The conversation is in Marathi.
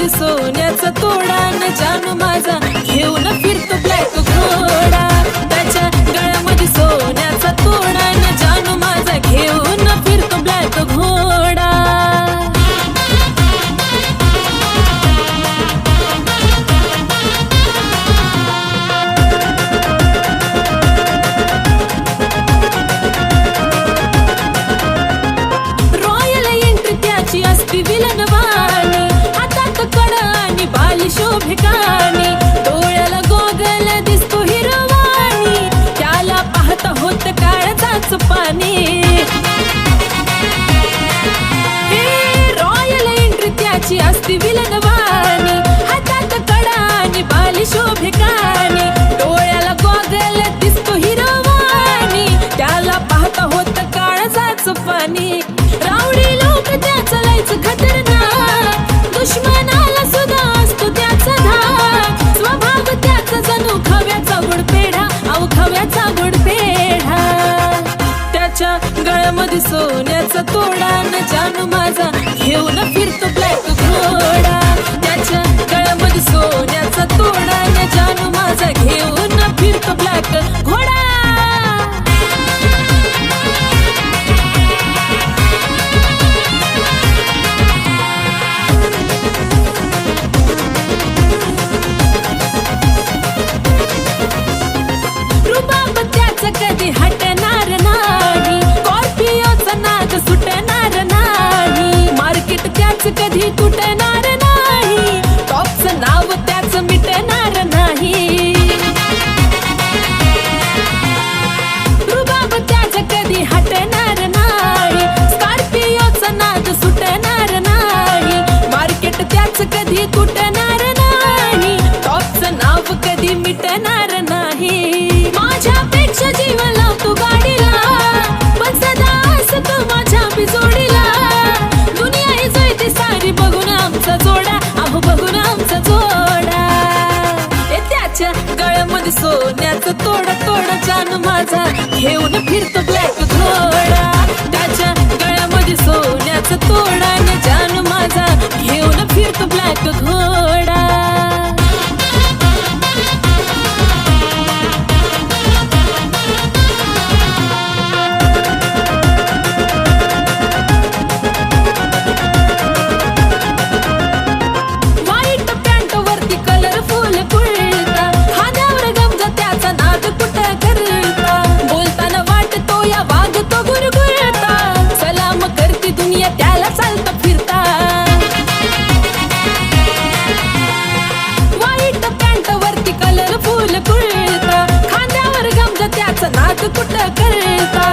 गळ्यामध्ये सोन्याचा तोडा न जानू माझा घेऊन फिरतो ब्लॅक घोडा. त्याच्या गळ्यामध्ये सोन्याचा तोडा न जानू माझा घेऊन फिरतो ब्लॅक घोडा. रॉयल एंट्री त्याची असती विलनवाणी, हातात कडा आणि बाली शोभिकानी, डोळ्याला गोगल दिसतो हिरवाणी, त्याला पाहता होत काळजाच पाणी. रॉयल एंट्री त्याची असती विलनवाणी, हातात कडा आणि बाली शोभिकानी, डोळ्याला गोगल दिसतो हिरवाणी, त्याला पाहता होत काळजाच पाणी. रावडी लोक त्याचं लयच खतरनाक, दुश्मनाला सुद्धा असतो त्याचा धाक, स्वभाव त्याचा जणू खव्याचा गोडपेढा, अहो खव्याचा गोडपेढा. त्याच्या गळ्यामध्ये सोन्याचा तोडा न जानू माझा घेऊन फिरतो ब्लॅक घोडा. त्याच्या गळ्यामध्ये सोन्याचा तोडा न जानू माझा घेऊन फिरतो ब्लॅक घोडा. रुबाब त्याचं कधी हटणार नाही, स्कॉर्पिओचा नाद सुटणार नाही, मार्केट त्याचं कधी तुटणार नाही, टॉपचं नाव त्याचं मिटणार नाही. रुबाब त्याचं कधी हटणार नाही, स्कॉर्पिओचा नाद सुटणार नाही, मार्केट त्याचं कधी तुटणार नाही, टॉपचं नाव कधी मिटणार नाही. माझ्यापेक्षा जीव लावतो गाडीला, पण सदा असतो माझ्या बिजोडीला, दुनिया ही जळते सारी बघून आमचा जोडा, अहो बघून आमचा जोडा. त्याच्या गळ्यामध्ये सोन्याचा तोडा तोडा जानू माझा घेऊन फिरतो ब्लॅक घोडा. त्याच्या गळ्यामध्ये सोन्याचा तोडा न जानू माझा घेऊन फिरतो ब्लॅक घोडा. व्हाईट पॅन्ट वरती कलरफुल कुर्ता, खांद्यावर गमजा त्याचा नाद कुठं करता, बोलताना वाटतो या वागतो गुरगुरता, सलाम करती दुनिया त्याला चालता फिरता. व्हाईट पॅन्ट वरती कलरफुल कुर्ता, खांद्यावर गमजा त्याचा नाद कुठं करता,